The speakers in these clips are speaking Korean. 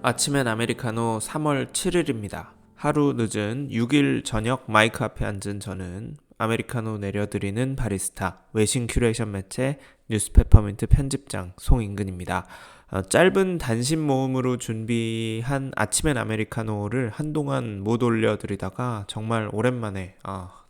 아침엔 아메리카노 3월 7일입니다. 하루 늦은 6일 저녁 마이크 앞에 앉은 저는 아메리카노 내려드리는 바리스타, 외신 큐레이션 매체 뉴스페퍼민트 편집장 송인근입니다. 짧은 단신 모음으로 준비한 아침엔 아메리카노를 한동안 못 올려드리다가 정말 오랜만에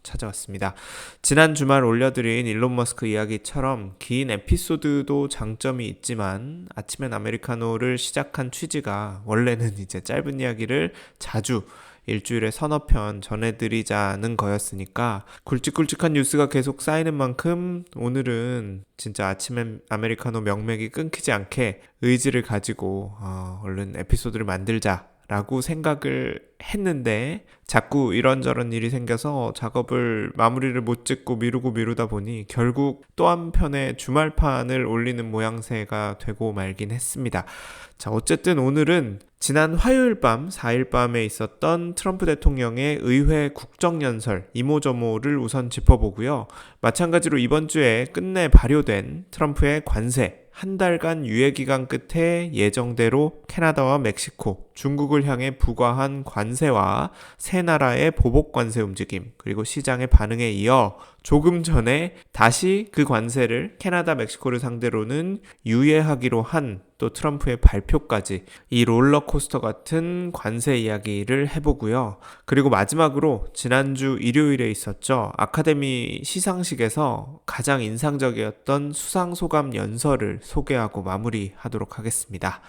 찾아왔습니다. 지난 주말 올려드린 일론 머스크 이야기처럼 긴 에피소드도 장점이 있지만 아침엔 아메리카노를 시작한 취지가 원래는 이제 짧은 이야기를 자주 일주일에 서너 편 전해드리자는 거였으니까 굵직굵직한 뉴스가 계속 쌓이는 만큼 오늘은 진짜 아침엔 아메리카노 명맥이 끊기지 않게 의지를 가지고 얼른 에피소드를 만들자 라고 생각을 했는데 자꾸 이런저런 일이 생겨서 작업을 마무리를 못 짓고 미루다 보니 결국 또 한편의 주말판을 올리는 모양새가 되고 말긴 했습니다. 자, 어쨌든 오늘은 지난 화요일 밤 4일 밤에 있었던 트럼프 대통령의 의회 국정연설 이모저모를 우선 짚어보고요. 마찬가지로 이번 주에 끝내 발효된 트럼프의 관세 한 달간 유예기간 끝에 예정대로 캐나다와 멕시코, 중국을 향해 부과한 관세와 세 나라의 보복 관세 움직임, 그리고 시장의 반응에 이어 조금 전에 다시 그 관세를 캐나다, 멕시코를 상대로는 유예하기로 한 또 트럼프의 발표까지 이 롤러코스터 같은 관세 이야기를 해보고요. 그리고 마지막으로 지난주 일요일에 있었죠. 아카데미 시상식에서 가장 인상적이었던 수상소감 연설을 소개하고 마무리하도록 하겠습니다.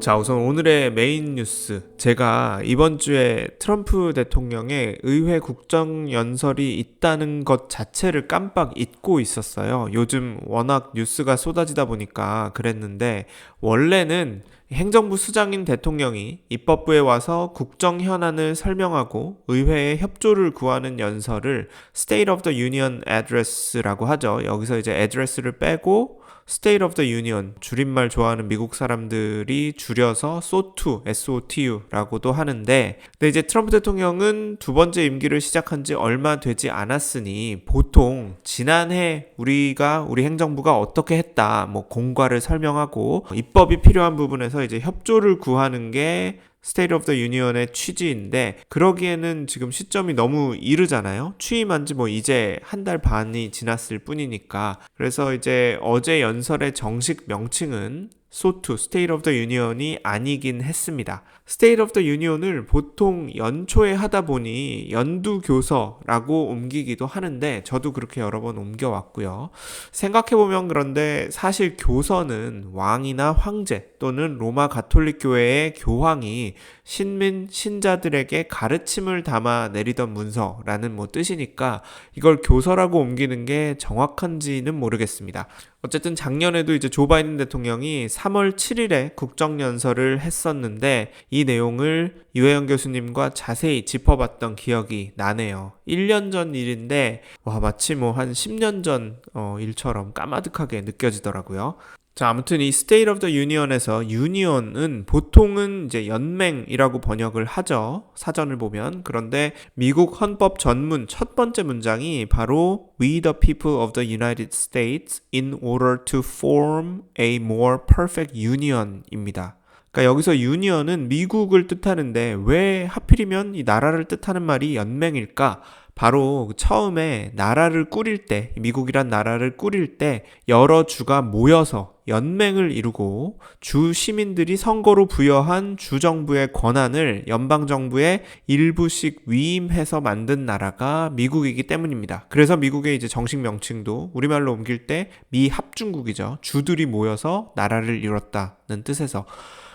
자, 우선 오늘의 메인 뉴스. 제가 이번 주에 트럼프 대통령의 의회 국정연설이 있다는 것 자체를 깜빡 잊고 있었어요. 요즘 워낙 뉴스가 쏟아지다 보니까 그랬는데 원래는 행정부 수장인 대통령이 입법부에 와서 국정 현안을 설명하고 의회에 협조를 구하는 연설을 State of the Union Address라고 하죠. 여기서 이제 address를 빼고 State of the Union, 줄임말 좋아하는 미국 사람들이 줄여서 SOTU, SOTU라고도 하는데, 근데 이제 트럼프 대통령은 두 번째 임기를 시작한 지 얼마 되지 않았으니 보통 지난해 우리 행정부가 어떻게 했다, 공과를 설명하고 입법이 필요한 부분에서 이제 협조를 구하는 게 State of the Union의 취지인데 그러기에는 지금 시점이 너무 이르잖아요. 취임한 지 이제 한 달 반이 지났을 뿐이니까. 그래서 이제 어제 연설의 정식 명칭은 SOTU, State of the Union이 아니긴 했습니다. State of the Union을 보통 연초에 하다 보니 연두교서라고 옮기기도 하는데 저도 그렇게 여러 번 옮겨왔고요. 생각해보면 그런데 사실 교서는 왕이나 황제 또는 로마 가톨릭 교회의 교황이 신민, 신자들에게 가르침을 담아 내리던 문서라는 뜻이니까 이걸 교서라고 옮기는 게 정확한지는 모르겠습니다. 어쨌든 작년에도 이제 조 바이든 대통령이 3월 7일에 국정연설을 했었는데 이 내용을 유해영 교수님과 자세히 짚어봤던 기억이 나네요. 1년 전 일인데 마치 한 10년 전 일처럼 까마득하게 느껴지더라고요. 자, 아무튼 이 State of the Union에서 Union은 보통은 이제 연맹이라고 번역을 하죠. 사전을 보면. 그런데 미국 헌법 전문 첫 번째 문장이 바로 We the people of the United States in order to form a more perfect union입니다. 그러니까 여기서 union은 미국을 뜻하는데 왜 하필이면 이 나라를 뜻하는 말이 연맹일까? 바로 처음에 나라를 꾸릴 때, 미국이란 나라를 꾸릴 때 여러 주가 모여서 연맹을 이루고 주 시민들이 선거로 부여한 주정부의 권한을 연방정부에 일부씩 위임해서 만든 나라가 미국이기 때문입니다. 그래서 미국의 이제 정식 명칭도 우리말로 옮길 때 미합중국이죠. 주들이 모여서 나라를 이뤘다는 뜻에서.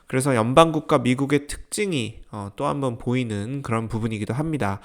그래서 연방국가 미국의 특징이 또 한번 보이는 그런 부분이기도 합니다.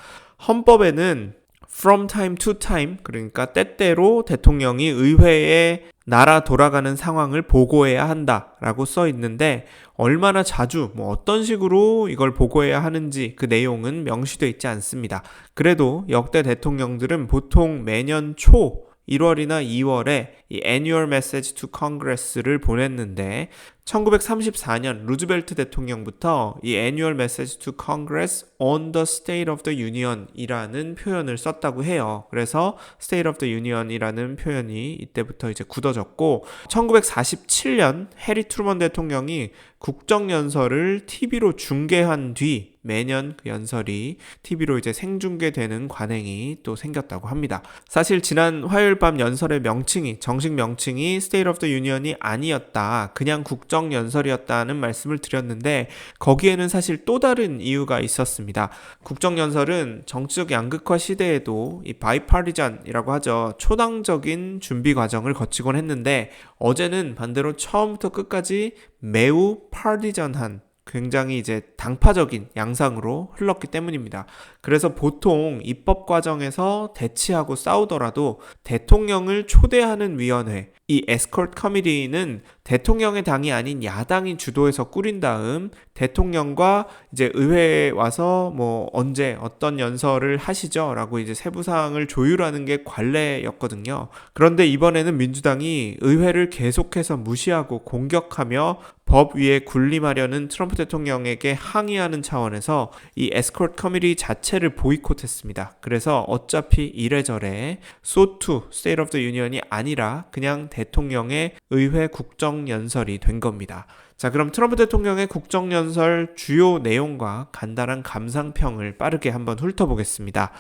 헌법에는 from time to time, 그러니까 때때로 대통령이 의회에 나라 돌아가는 상황을 보고해야 한다라고 써 있는데 얼마나 자주 어떤 식으로 이걸 보고해야 하는지 그 내용은 명시되어 있지 않습니다. 그래도 역대 대통령들은 보통 매년 초 1월이나 2월에 이 Annual Message to Congress를 보냈는데 1934년 루즈벨트 대통령부터 이 Annual Message to Congress on the State of the Union 이라는 표현을 썼다고 해요. 그래서 State of the Union 이라는 표현이 이때부터 이제 굳어졌고 1947년 해리 트루먼 대통령이 국정연설을 TV로 중계한 뒤 매년 그 연설이 TV로 이제 생중계되는 관행이 또 생겼다고 합니다. 사실 지난 화요일 밤 연설의 명칭이 정식 명칭이 State of the Union이 아니었다. 그냥 국정연설이었다는 말씀을 드렸는데 거기에는 사실 또 다른 이유가 있었습니다. 국정연설은 정치적 양극화 시대에도 이 bipartisan이라고 하죠. 초당적인 준비 과정을 거치곤 했는데 어제는 반대로 처음부터 끝까지 매우 파티전한 굉장히 이제 당파적인 양상으로 흘렀기 때문입니다. 그래서 보통 입법 과정에서 대치하고 싸우더라도 대통령을 초대하는 위원회, 이 에스코트 커미티는 대통령의 당이 아닌 야당이 주도해서 꾸린 다음 대통령과 이제 의회에 와서 뭐 언제 어떤 연설을 하시죠? 라고 이제 세부 사항을 조율하는 게 관례였거든요. 그런데 이번에는 민주당이 의회를 계속해서 무시하고 공격하며 법 위에 군림하려는 트럼프 대통령에게 항의하는 차원에서 이 에스코트 커미티 자체를 보이콧했습니다. 그래서 어차피 이래저래 소투 State of the Union이 아니라 그냥 대통령의 의회 국정연설이 된 겁니다. 자, 그럼 트럼프 대통령의 국정연설 주요 내용과 간단한 감상평을 빠르게 한번 훑어보겠습니다.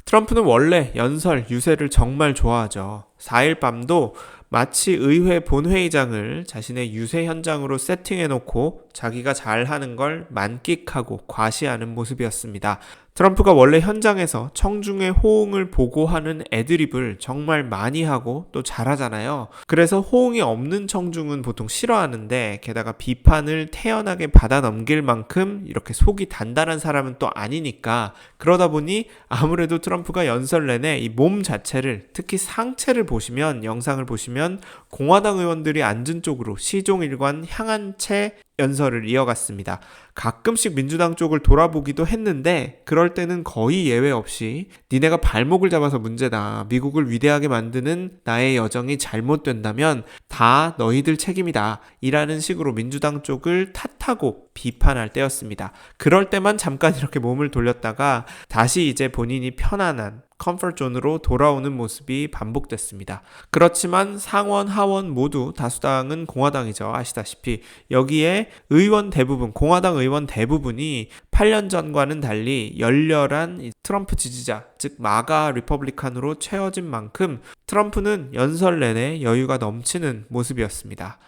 트럼프는 원래 연설, 유세를 정말 좋아하죠. 4일 밤도 마치 의회 본회의장을 자신의 유세 현장으로 세팅해놓고 자기가 잘하는 걸 만끽하고 과시하는 모습이었습니다. 트럼프가 원래 현장에서 청중의 호응을 보고하는 애드립을 정말 많이 하고 또 잘하잖아요. 그래서 호응이 없는 청중은 보통 싫어하는데 게다가 비판을 태연하게 받아 넘길 만큼 이렇게 속이 단단한 사람은 또 아니니까 그러다 보니 아무래도 트럼프가 연설 내내 이 몸 자체를 특히 상체를 보시면 영상을 보시면 공화당 의원들이 앉은 쪽으로 시종일관 향한 채 연설을 이어갔습니다. 가끔씩 민주당 쪽을 돌아보기도 했는데 그럴 때는 거의 예외 없이 니네가 발목을 잡아서 문제다. 미국을 위대하게 만드는 나의 여정이 잘못된다면 다 너희들 책임이다. 이라는 식으로 민주당 쪽을 탓하고 비판할 때였습니다. 그럴 때만 잠깐 이렇게 몸을 돌렸다가 다시 이제 본인이 편안한 컴포트 존으로 돌아오는 모습이 반복됐습니다. 그렇지만 상원, 하원 모두 다수당은 공화당이죠. 아시다시피 여기에 의원 대부분, 공화당 의원 대부분이 8년 전과는 달리 열렬한 트럼프 지지자, 즉 마가 리퍼블리칸으로 채워진 만큼 트럼프는 연설 내내 여유가 넘치는 모습이었습니다.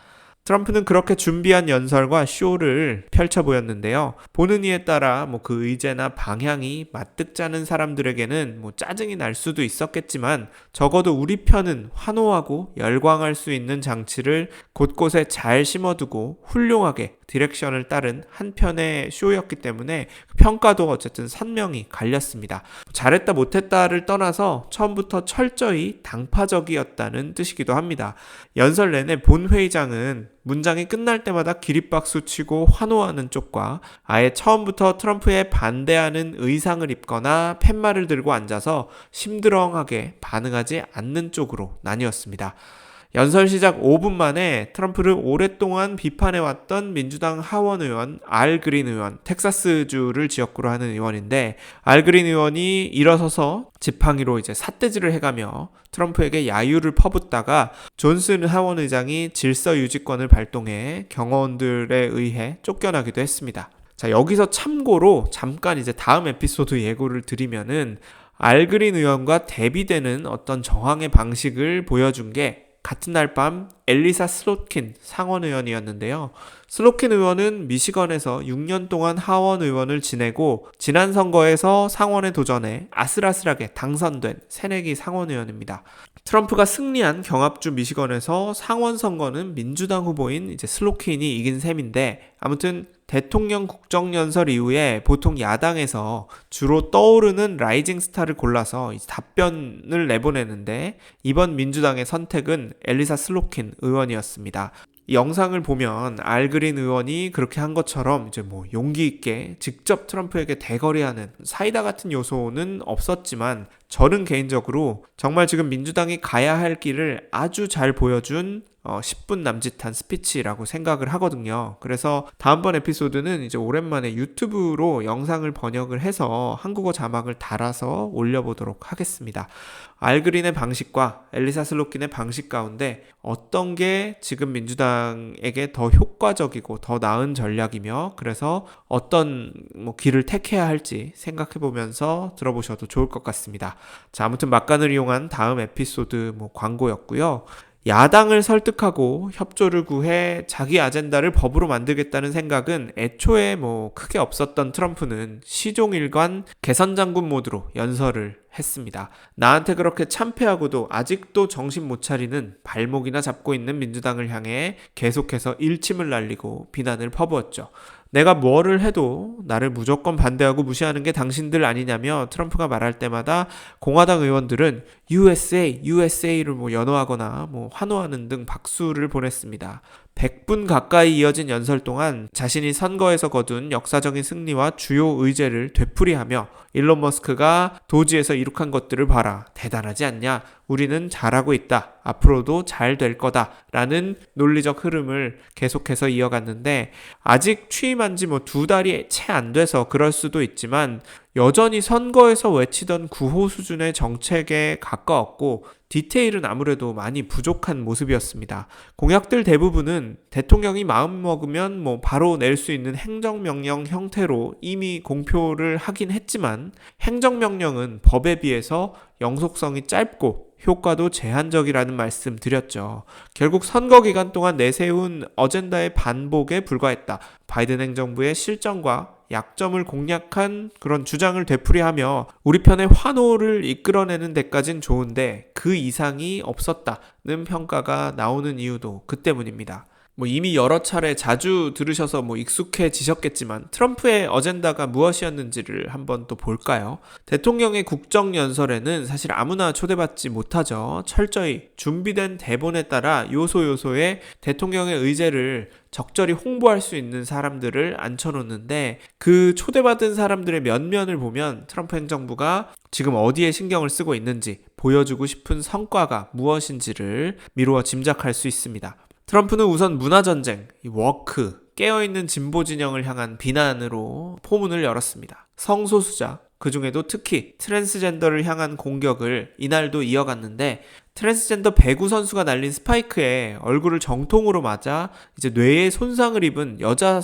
트럼프는 그렇게 준비한 연설과 쇼를 펼쳐 보였는데요. 보는 이에 따라 그 의제나 방향이 맞득자는 사람들에게는 짜증이 날 수도 있었겠지만 적어도 우리 편은 환호하고 열광할 수 있는 장치를 곳곳에 잘 심어두고 훌륭하게 디렉션을 따른 한 편의 쇼였기 때문에 평가도 어쨌든 선명히 갈렸습니다. 잘했다 못했다를 떠나서 처음부터 철저히 당파적이었다는 뜻이기도 합니다. 연설 내내 본회의장은 문장이 끝날 때마다 기립박수 치고 환호하는 쪽과 아예 처음부터 트럼프에 반대하는 의상을 입거나 팻말을 들고 앉아서 심드렁하게 반응하지 않는 쪽으로 나뉘었습니다. 연설 시작 5분 만에 트럼프를 오랫동안 비판해왔던 민주당 하원 의원 알 그린 의원, 텍사스주를 지역구로 하는 의원인데 알 그린 의원이 일어서서 지팡이로 이제 삿대질을 해가며 트럼프에게 야유를 퍼붓다가 존슨 하원 의장이 질서 유지권을 발동해 경호원들에 의해 쫓겨나기도 했습니다. 자, 여기서 참고로 잠깐 이제 다음 에피소드 예고를 드리면은 알 그린 의원과 대비되는 어떤 저항의 방식을 보여준 게 같은 날 밤 엘리사 슬롯킨 상원 의원이었는데요. 슬롯킨 의원은 미시건에서 6년 동안 하원 의원을 지내고 지난 선거에서 상원에 도전해 아슬아슬하게 당선된 새내기 상원 의원입니다. 트럼프가 승리한 경합주 미시건에서 상원 선거는 민주당 후보인 이제 슬롯킨이 이긴 셈인데 아무튼 대통령 국정연설 이후에 보통 야당에서 주로 떠오르는 라이징 스타를 골라서 답변을 내보내는데 이번 민주당의 선택은 엘리사 슬롯킨 의원이었습니다. 이 영상을 보면 알 그린 의원이 그렇게 한 것처럼 이제 용기 있게 직접 트럼프에게 대거리하는 사이다 같은 요소는 없었지만 저는 개인적으로 정말 지금 민주당이 가야 할 길을 아주 잘 보여준 10분 남짓한 스피치라고 생각을 하거든요. 그래서 다음번 에피소드는 이제 오랜만에 유튜브로 영상을 번역을 해서 한국어 자막을 달아서 올려보도록 하겠습니다. 알그린의 방식과 엘리사 슬로킨의 방식 가운데 어떤 게 지금 민주당에게 더 효과적이고 더 나은 전략이며 그래서 어떤 길을 택해야 할지 생각해보면서 들어보셔도 좋을 것 같습니다. 자, 아무튼 막간을 이용한 다음 에피소드 광고였고요. 야당을 설득하고 협조를 구해 자기 아젠다를 법으로 만들겠다는 생각은 애초에 크게 없었던 트럼프는 시종일관 개선장군 모드로 연설을 했습니다. 나한테 그렇게 참패하고도 아직도 정신 못 차리는 발목이나 잡고 있는 민주당을 향해 계속해서 일침을 날리고 비난을 퍼부었죠. 내가 뭐를 해도 나를 무조건 반대하고 무시하는 게 당신들 아니냐며 트럼프가 말할 때마다 공화당 의원들은 USA, USA를 연호하거나 환호하는 등 박수를 보냈습니다. 100분 가까이 이어진 연설 동안 자신이 선거에서 거둔 역사적인 승리와 주요 의제를 되풀이하며 일론 머스크가 도지에서 이룩한 것들을 봐라. 대단하지 않냐? 우리는 잘하고 있다. 앞으로도 잘 될 거다. 라는 논리적 흐름을 계속해서 이어갔는데 아직 취임한 지 2달이 채 안 돼서 그럴 수도 있지만 여전히 선거에서 외치던 구호 수준의 정책에 가까웠고 디테일은 아무래도 많이 부족한 모습이었습니다. 공약들 대부분은 대통령이 마음먹으면 바로 낼 수 있는 행정명령 형태로 이미 공표를 하긴 했지만 행정명령은 법에 비해서 영속성이 짧고 효과도 제한적이라는 말씀 드렸죠. 결국 선거 기간 동안 내세운 어젠다의 반복에 불과했다. 바이든 행정부의 실정과 약점을 공략한 그런 주장을 되풀이하며 우리 편의 환호를 이끌어내는 데까진 좋은데 그 이상이 없었다는 평가가 나오는 이유도 그 때문입니다. 이미 여러 차례 자주 들으셔서 익숙해지셨겠지만 트럼프의 어젠다가 무엇이었는지를 한번 또 볼까요? 대통령의 국정연설에는 사실 아무나 초대받지 못하죠. 철저히 준비된 대본에 따라 요소요소에 대통령의 의제를 적절히 홍보할 수 있는 사람들을 앉혀놓는데 그 초대받은 사람들의 면면을 보면 트럼프 행정부가 지금 어디에 신경을 쓰고 있는지 보여주고 싶은 성과가 무엇인지를 미루어 짐작할 수 있습니다. 트럼프는 우선 문화전쟁, 워크, 깨어있는 진보 진영을 향한 비난으로 포문을 열었습니다. 성소수자, 그 중에도 특히 트랜스젠더를 향한 공격을 이날도 이어갔는데 트랜스젠더 배구 선수가 날린 스파이크에 얼굴을 정통으로 맞아 이제 뇌에 손상을 입은 여자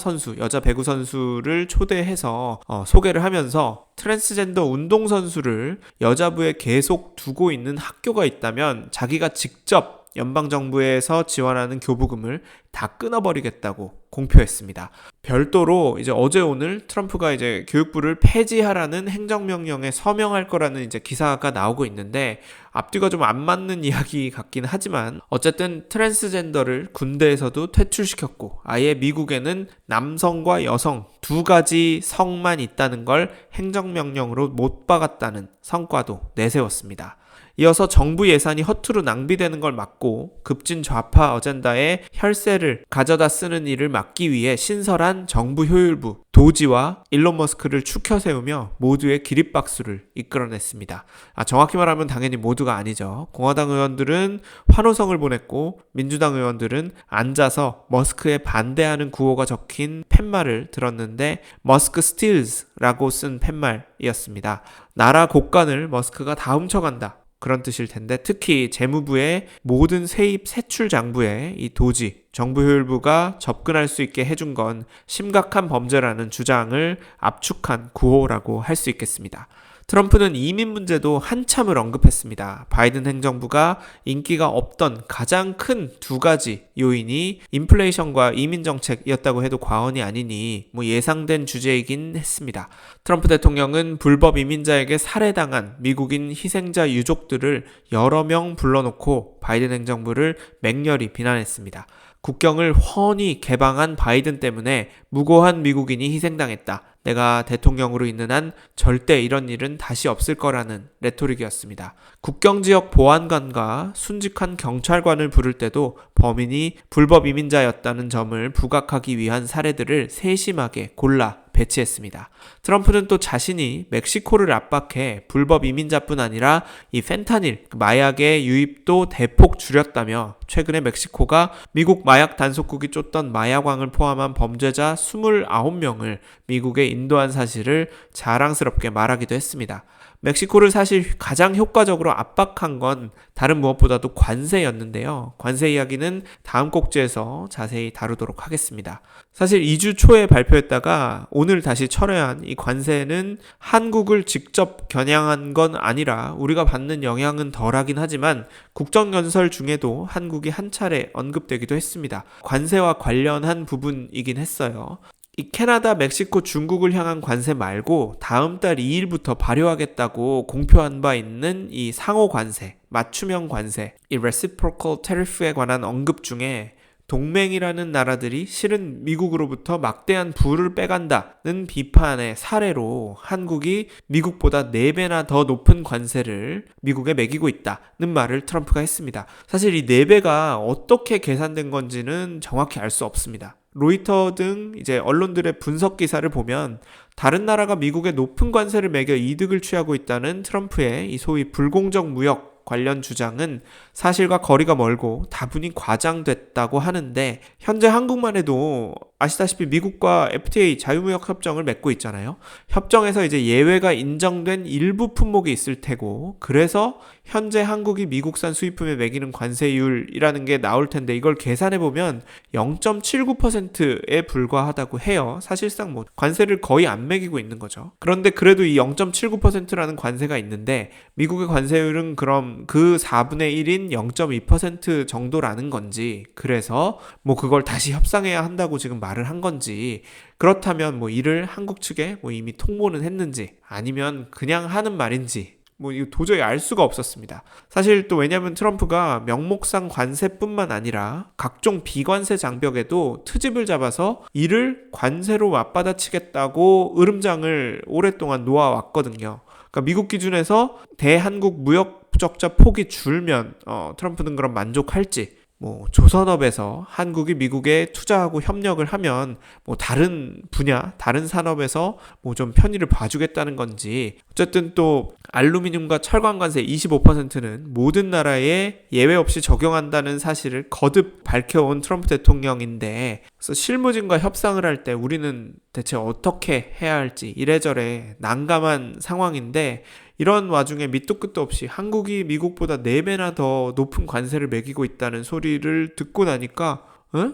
배구 선수를 초대해서 소개를 하면서 트랜스젠더 운동선수를 여자부에 계속 두고 있는 학교가 있다면 자기가 직접 연방정부에서 지원하는 교부금을 다 끊어버리겠다고 공표했습니다. 별도로 이제 어제 오늘 트럼프가 이제 교육부를 폐지하라는 행정명령에 서명할 거라는 이제 기사가 나오고 있는데 앞뒤가 좀 안 맞는 이야기 같긴 하지만 어쨌든 트랜스젠더를 군대에서도 퇴출시켰고 아예 미국에는 남성과 여성 두 가지 성만 있다는 걸 행정명령으로 못 박았다는 성과도 내세웠습니다. 이어서 정부 예산이 허투루 낭비되는 걸 막고 급진 좌파 어젠다에 혈세를 가져다 쓰는 일을 막기 위해 신설한 정부 효율부 도지와 일론 머스크를 추켜 세우며 모두의 기립박수를 이끌어냈습니다. 정확히 말하면 당연히 모두가 아니죠. 공화당 의원들은 환호성을 보냈고 민주당 의원들은 앉아서 머스크에 반대하는 구호가 적힌 팻말을 들었는데 머스크 스틸즈라고 쓴 팻말이었습니다. 나라 곳간을 머스크가 다 훔쳐간다. 그런 뜻일 텐데 특히 재무부의 모든 세입 세출 장부에 이 도지, 정부 효율부가 접근할 수 있게 해준 건 심각한 범죄라는 주장을 압축한 구호라고 할 수 있겠습니다. 트럼프는 이민 문제도 한참을 언급했습니다. 바이든 행정부가 인기가 없던 가장 큰 두 가지 요인이 인플레이션과 이민 정책이었다고 해도 과언이 아니니 예상된 주제이긴 했습니다. 트럼프 대통령은 불법 이민자에게 살해당한 미국인 희생자 유족들을 여러 명 불러놓고 바이든 행정부를 맹렬히 비난했습니다. 국경을 훤히 개방한 바이든 때문에 무고한 미국인이 희생당했다. 내가 대통령으로 있는 한 절대 이런 일은 다시 없을 거라는 레토릭이었습니다. 국경지역 보안관과 순직한 경찰관을 부를 때도 범인이 불법 이민자였다는 점을 부각하기 위한 사례들을 세심하게 골라 배치했습니다. 트럼프는 또 자신이 멕시코를 압박해 불법 이민자뿐 아니라 이 펜타닐, 마약의 유입도 대폭 줄였다며 최근에 멕시코가 미국 마약 단속국이 쫓던 마약왕을 포함한 범죄자 29명을 미국에 인도한 사실을 자랑스럽게 말하기도 했습니다. 멕시코를 사실 가장 효과적으로 압박한 건 다른 무엇보다도 관세였는데요. 관세 이야기는 다음 꼭지에서 자세히 다루도록 하겠습니다. 사실 2주 초에 발표했다가 오늘 다시 철회한 이 관세는 한국을 직접 겨냥한 건 아니라 우리가 받는 영향은 덜하긴 하지만 국정연설 중에도 한국이 한 차례 언급되기도 했습니다. 관세와 관련한 부분이긴 했어요. 이 캐나다, 멕시코, 중국을 향한 관세 말고 다음 달 2일부터 발효하겠다고 공표한 바 있는 이 상호 관세, 맞춤형 관세, 이 reciprocal tariff에 관한 언급 중에 동맹이라는 나라들이 실은 미국으로부터 막대한 부를 빼간다는 비판의 사례로 한국이 미국보다 4배나 더 높은 관세를 미국에 매기고 있다는 말을 트럼프가 했습니다. 사실 이 4배가 어떻게 계산된 건지는 정확히 알 수 없습니다. 로이터 등 이제 언론들의 분석 기사를 보면 다른 나라가 미국에 높은 관세를 매겨 이득을 취하고 있다는 트럼프의 이 소위 불공정 무역 관련 주장은 사실과 거리가 멀고 다분히 과장됐다고 하는데 현재 한국만 해도 아시다시피 미국과 FTA 자유무역 협정을 맺고 있잖아요. 협정에서 이제 예외가 인정된 일부 품목이 있을 테고 그래서 현재 한국이 미국산 수입품에 매기는 관세율이라는 게 나올 텐데 이걸 계산해 보면 0.79%에 불과하다고 해요. 사실상 뭐 관세를 거의 안 매기고 있는 거죠. 그런데 그래도 이 0.79%라는 관세가 있는데 미국의 관세율은 그럼 그 4분의 1인 0.2% 정도라는 건지 그래서 뭐 그걸 다시 협상해야 한다고 지금 말을 한 건지 그렇다면 뭐 이를 한국 측에 뭐 이미 통보는 했는지 아니면 그냥 하는 말인지 뭐 이거 도저히 알 수가 없었습니다. 사실 또 왜냐면 트럼프가 명목상 관세뿐만 아니라 각종 비관세 장벽에도 트집을 잡아서 이를 관세로 맞받아치겠다고 으름장을 오랫동안 놓아왔거든요. 그러니까 미국 기준에서 대한국 무역 적자 폭이 줄면 트럼프는 그럼 만족할지 뭐 조선업에서 한국이 미국에 투자하고 협력을 하면 뭐 다른 분야, 다른 산업에서 뭐 좀 편의를 봐주겠다는 건지 어쨌든 또 알루미늄과 철강 관세 25%는 모든 나라에 예외 없이 적용한다는 사실을 거듭 밝혀온 트럼프 대통령인데 그래서 실무진과 협상을 할 때 우리는 대체 어떻게 해야 할지 이래저래 난감한 상황인데 이런 와중에 밑도 끝도 없이 한국이 미국보다 4배나 더 높은 관세를 매기고 있다는 소리를 듣고 나니까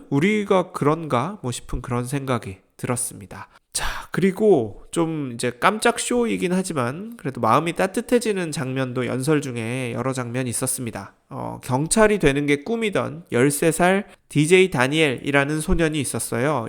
우리가 그런가? 뭐 싶은 그런 생각이 들었습니다. 자, 그리고 좀 이제 깜짝 쇼이긴 하지만 그래도 마음이 따뜻해지는 장면도 연설 중에 여러 장면이 있었습니다. 경찰이 되는 게 꿈이던 13살 DJ 다니엘이라는 소년이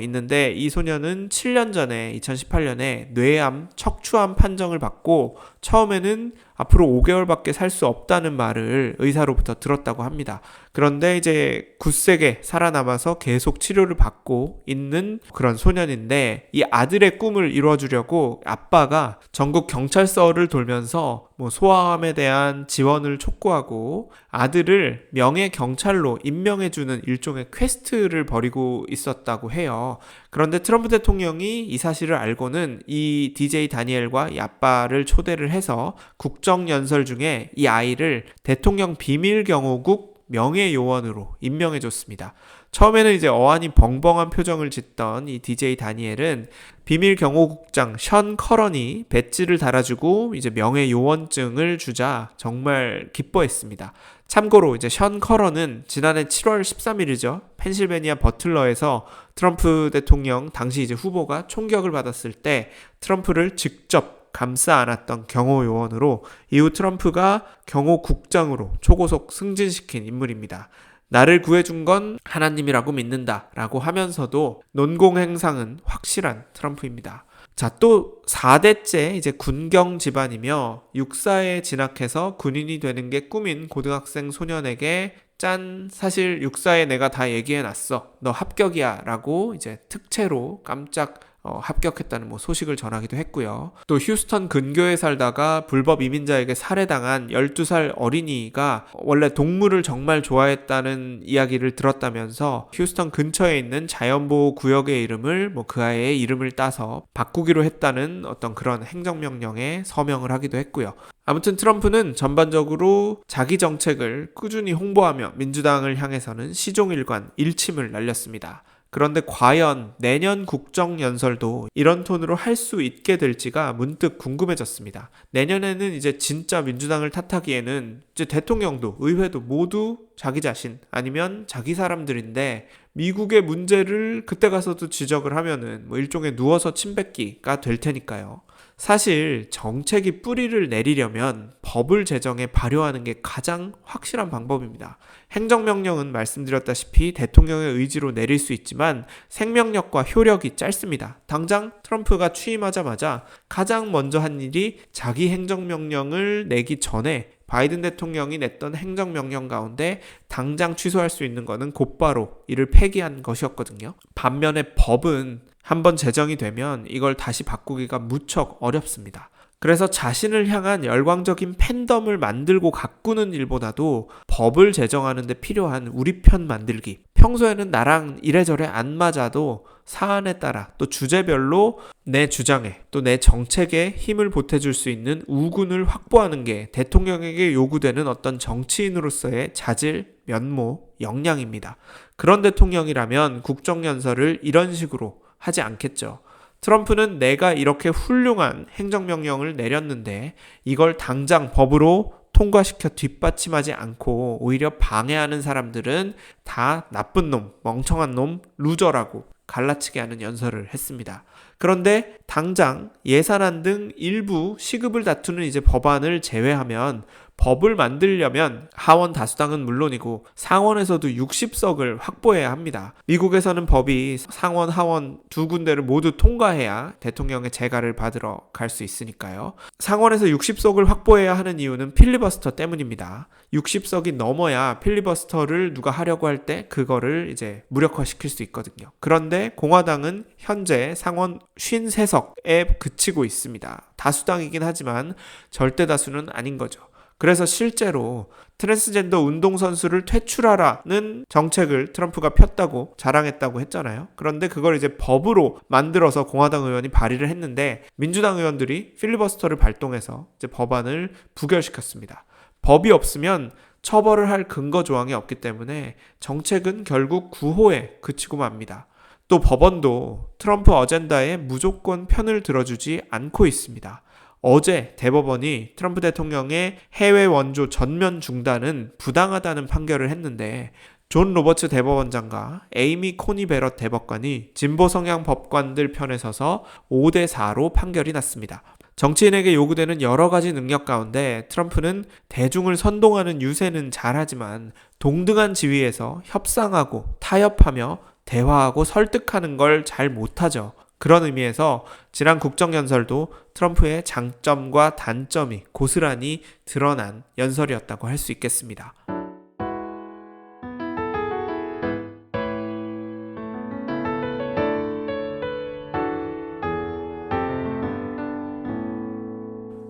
있는데 이 소년은 7년 전에 2018년에 뇌암, 척추암 판정을 받고 처음에는 앞으로 5개월밖에 살 수 없다는 말을 의사로부터 들었다고 합니다. 그런데 이제 굳세게 살아남아서 계속 치료를 받고 있는 그런 소년인데 이 아들의 꿈을 이루어주려고 아빠가 전국 경찰서를 돌면서 뭐 소아암에 대한 지원을 촉구하고 아들을 명예 경찰로 임명해주는 일종의 퀘스트를 벌이고 있었다고 해요. 그런데 트럼프 대통령이 이 사실을 알고는 이 DJ 다니엘과 이 아빠를 초대를 해서 국정연설 중에 이 아이를 대통령 비밀경호국 명예요원으로 임명해줬습니다. 처음에는 이제 어안이 벙벙한 표정을 짓던 이 DJ 다니엘은 비밀경호국장 션 커런이 배지를 달아주고 이제 명예요원증을 주자 정말 기뻐했습니다. 참고로 이제 션 커런은 지난해 7월 13일이죠. 펜실베니아 버틀러에서 트럼프 대통령 당시 이제 후보가 총격을 받았을 때 트럼프를 직접 감싸 안았던 경호요원으로 이후 트럼프가 경호국장으로 초고속 승진시킨 인물입니다. 나를 구해준 건 하나님이라고 믿는다 라고 하면서도 논공행상은 확실한 트럼프입니다. 자, 또 4대째 이제 군경 집안이며 육사에 진학해서 군인이 되는 게 꿈인 고등학생 소년에게 짠, 사실 육사에 내가 다 얘기해놨어. 너 합격이야 라고 이제 특채로 깜짝 합격했다는 소식을 전하기도 했고요. 또 휴스턴 근교에 살다가 불법 이민자에게 살해당한 12살 어린이가 원래 동물을 정말 좋아했다는 이야기를 들었다면서 휴스턴 근처에 있는 자연보호 구역의 이름을 그 아이의 이름을 따서 바꾸기로 했다는 어떤 그런 행정명령에 서명을 하기도 했고요. 아무튼 트럼프는 전반적으로 자기 정책을 꾸준히 홍보하며 민주당을 향해서는 시종일관 일침을 날렸습니다. 그런데 과연 내년 국정연설도 이런 톤으로 할 수 있게 될지가 문득 궁금해졌습니다. 내년에는 이제 진짜 민주당을 탓하기에는 이제 대통령도 의회도 모두 자기 자신 아니면 자기 사람들인데 미국의 문제를 그때 가서도 지적을 하면은 일종의 누워서 침 뱉기가 될 테니까요. 사실 정책이 뿌리를 내리려면 법을 제정해 발효하는 게 가장 확실한 방법입니다. 행정명령은 말씀드렸다시피 대통령의 의지로 내릴 수 있지만 생명력과 효력이 짧습니다. 당장 트럼프가 취임하자마자 가장 먼저 한 일이 자기 행정명령을 내기 전에 바이든 대통령이 냈던 행정명령 가운데 당장 취소할 수 있는 것은 곧바로 이를 폐기한 것이었거든요. 반면에 법은 한번 제정이 되면 이걸 다시 바꾸기가 무척 어렵습니다. 그래서 자신을 향한 열광적인 팬덤을 만들고 가꾸는 일보다도 법을 제정하는 데 필요한 우리 편 만들기. 평소에는 나랑 이래저래 안 맞아도 사안에 따라 또 주제별로 내 주장에 또 내 정책에 힘을 보태줄 수 있는 우군을 확보하는 게 대통령에게 요구되는 어떤 정치인으로서의 자질, 면모, 역량입니다. 그런 대통령이라면 국정연설을 이런 식으로 하지 않겠죠. 트럼프는 내가 이렇게 훌륭한 행정명령을 내렸는데 이걸 당장 법으로 통과시켜 뒷받침하지 않고 오히려 방해하는 사람들은 다 나쁜 놈, 멍청한 놈, 루저라고 갈라치게 하는 연설을 했습니다. 그런데 당장 예산안 등 일부 시급을 다투는 이제 법안을 제외하면 법을 만들려면 하원 다수당은 물론이고 상원에서도 60석을 확보해야 합니다. 미국에서는 법이 상원, 하원 두 군데를 모두 통과해야 대통령의 재가를 받으러 갈 수 있으니까요. 상원에서 60석을 확보해야 하는 이유는 필리버스터 때문입니다. 60석이 넘어야 필리버스터를 누가 하려고 할 때 그거를 이제 무력화시킬 수 있거든요. 그런데 공화당은 현재 상원 53석에 그치고 있습니다. 다수당이긴 하지만 절대 다수는 아닌 거죠. 그래서 실제로 트랜스젠더 운동선수를 퇴출하라는 정책을 트럼프가 폈다고 자랑했다고 했잖아요. 그런데 그걸 이제 법으로 만들어서 공화당 의원이 발의를 했는데 민주당 의원들이 필리버스터를 발동해서 이제 법안을 부결시켰습니다. 법이 없으면 처벌을 할 근거 조항이 없기 때문에 정책은 결국 구호에 그치고 맙니다. 또 법원도 트럼프 어젠다에 무조건 편을 들어주지 않고 있습니다. 어제 대법원이 트럼프 대통령의 해외 원조 전면 중단은 부당하다는 판결을 했는데 존 로버츠 대법원장과 에이미 코니 베럿 대법관이 진보 성향 법관들 편에 서서 5대4로 판결이 났습니다. 정치인에게 요구되는 여러 가지 능력 가운데 트럼프는 대중을 선동하는 유세는 잘하지만 동등한 지위에서 협상하고 타협하며 대화하고 설득하는 걸 잘 못하죠. 그런 의미에서 지난 국정연설도 트럼프의 장점과 단점이 고스란히 드러난 연설이었다고 할 수 있겠습니다.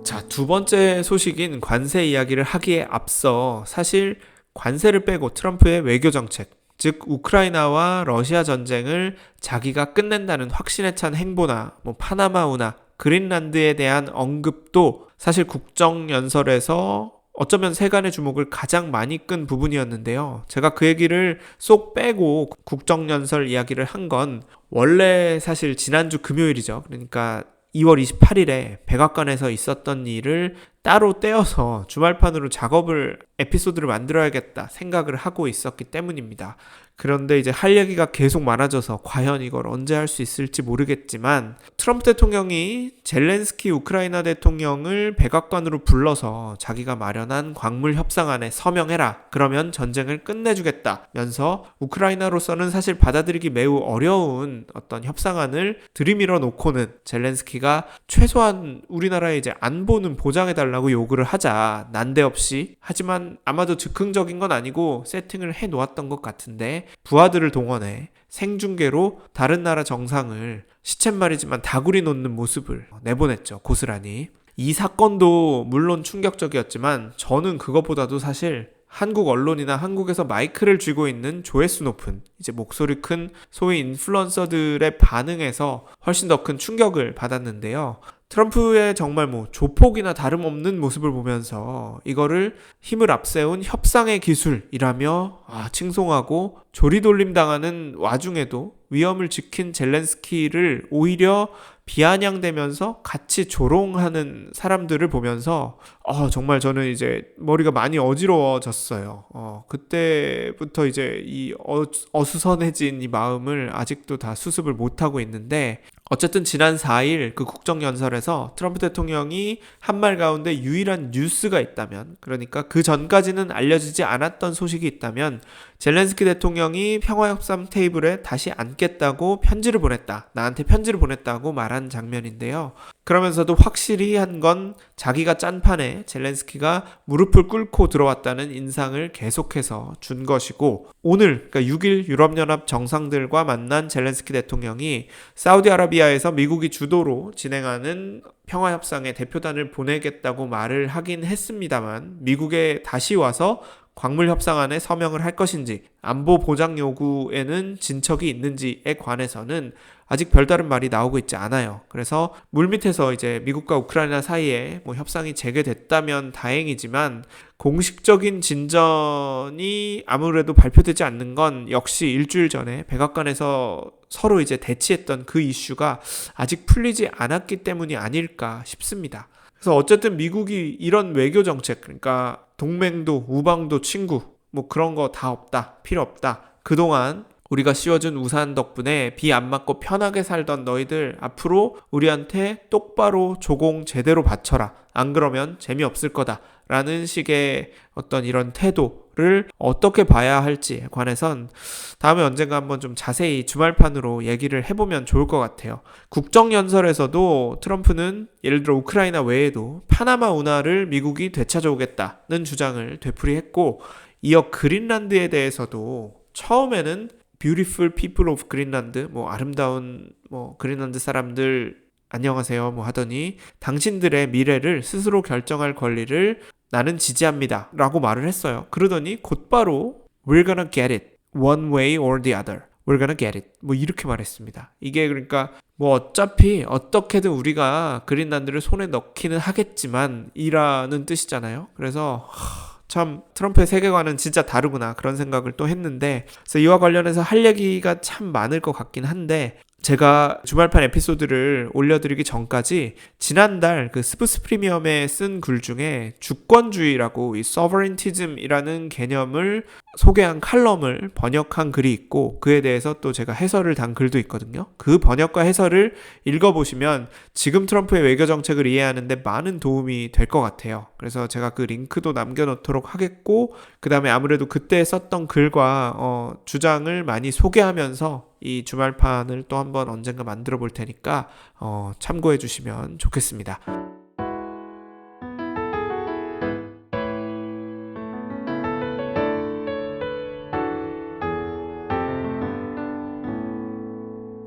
자, 두 번째 소식인 관세 이야기를 하기에 앞서 사실 관세를 빼고 트럼프의 외교 정책, 즉 우크라이나와 러시아 전쟁을 자기가 끝낸다는 확신에 찬 행보나 파나마 운하, 그린란드에 대한 언급도 사실 국정연설에서 어쩌면 세간의 주목을 가장 많이 끈 부분이었는데요. 제가 그 얘기를 쏙 빼고 국정연설 이야기를 한 건 원래 사실 지난주 금요일이죠. 그러니까 2월 28일에 백악관에서 있었던 일을 따로 떼어서 주말판으로 에피소드를 만들어야겠다 생각을 하고 있었기 때문입니다. 그런데 이제 할 얘기가 계속 많아져서 과연 이걸 언제 할 수 있을지 모르겠지만 트럼프 대통령이 젤렌스키 우크라이나 대통령을 백악관으로 불러서 자기가 마련한 광물 협상안에 서명해라. 그러면 전쟁을 끝내주겠다면서 우크라이나로서는 사실 받아들이기 매우 어려운 어떤 협상안을 들이밀어 놓고는 젤렌스키가 최소한 우리나라의 이제 안보는 보장해달라고 요구를 하자 난데없이, 하지만 아마도 즉흥적인 건 아니고 세팅을 해 놓았던 것 같은데 부하들을 동원해 생중계로 다른 나라 정상을 시쳇말이지만 다구리 놓는 모습을 내보냈죠. 고스란히. 이 사건도 물론 충격적이었지만 저는 그것보다도 사실 한국 언론이나 한국에서 마이크를 쥐고 있는 조회수 높은 이제 목소리 큰 소위 인플루언서들의 반응에서 훨씬 더 큰 충격을 받았는데요. 트럼프의 정말 조폭이나 다름없는 모습을 보면서 이거를 힘을 앞세운 협상의 기술이라며 칭송하고 조리돌림 당하는 와중에도 위엄을 지킨 젤렌스키를 오히려 비아냥대면서 같이 조롱하는 사람들을 보면서 정말 저는 이제 머리가 많이 어지러워졌어요. 그때부터 이제 이 어수선해진 이 마음을 아직도 다 수습을 못하고 있는데, 어쨌든 지난 4일 그 국정연설에서 트럼프 대통령이 한 말 가운데 유일한 뉴스가 있다면, 그러니까 그 전까지는 알려지지 않았던 소식이 있다면 젤렌스키 대통령이 평화협상 테이블에 다시 앉겠다고 편지를 보냈다, 나한테 편지를 보냈다고 말한 장면인데요. 그러면서도 확실히 한 건 자기가 짠 판에 젤렌스키가 무릎을 꿇고 들어왔다는 인상을 계속해서 준 것이고, 오늘 그러니까 6일 유럽연합 정상들과 만난 젤렌스키 대통령이 사우디아라비아에서 미국이 주도로 진행하는 평화협상에 대표단을 보내겠다고 말을 하긴 했습니다만, 미국에 다시 와서 광물 협상안에 서명을 할 것인지 안보 보장 요구에는 진척이 있는지에 관해서는 아직 별다른 말이 나오고 있지 않아요. 그래서 물밑에서 이제 미국과 우크라이나 사이에 협상이 재개됐다면 다행이지만, 공식적인 진전이 아무래도 발표되지 않는 건 역시 일주일 전에 백악관에서 서로 이제 대치했던 그 이슈가 아직 풀리지 않았기 때문이 아닐까 싶습니다. 그래서 어쨌든 미국이 이런 외교 정책, 그러니까 동맹도 우방도 친구 그런 거 다 없다, 필요 없다, 그동안 우리가 씌워준 우산 덕분에 비 안 맞고 편하게 살던 너희들 앞으로 우리한테 똑바로 조공 제대로 바쳐라, 안 그러면 재미없을 거다 라는 식의 어떤 이런 태도를 어떻게 봐야 할지에 관해선 다음에 언젠가 한번 좀 자세히 주말판으로 얘기를 해보면 좋을 것 같아요. 국정연설에서도 트럼프는 예를 들어 우크라이나 외에도 파나마 운하를 미국이 되찾아오겠다는 주장을 되풀이했고, 이어 그린란드에 대해서도 처음에는 Beautiful people of Greenland, 아름다운 그린란드 사람들 안녕하세요 하더니 당신들의 미래를 스스로 결정할 권리를 나는 지지합니다 라고 말을 했어요. 그러더니 곧바로 We're gonna get it one way or the other, We're gonna get it 이렇게 말했습니다. 이게 그러니까 어차피 어떻게든 우리가 그린란드를 손에 넣기는 하겠지만 이라는 뜻이잖아요. 그래서 참 트럼프의 세계관은 진짜 다르구나 그런 생각을 또 했는데, 그래서 이와 관련해서 할 얘기가 참 많을 것 같긴 한데, 제가 주말판 에피소드를 올려드리기 전까지 지난달 그 스브스 프리미엄에 쓴 글 중에 주권주의라고 이 sovereigntism이라는 개념을 소개한 칼럼을 번역한 글이 있고, 그에 대해서 또 제가 해설을 단 글도 있거든요. 그 번역과 해설을 읽어보시면 지금 트럼프의 외교 정책을 이해하는데 많은 도움이 될 것 같아요. 그래서 제가 그 링크도 남겨놓도록 하겠고, 그 다음에 아무래도 그때 썼던 글과 주장을 많이 소개하면서 이 주말판을 또 한번 언젠가 만들어 볼 테니까 참고해 주시면 좋겠습니다.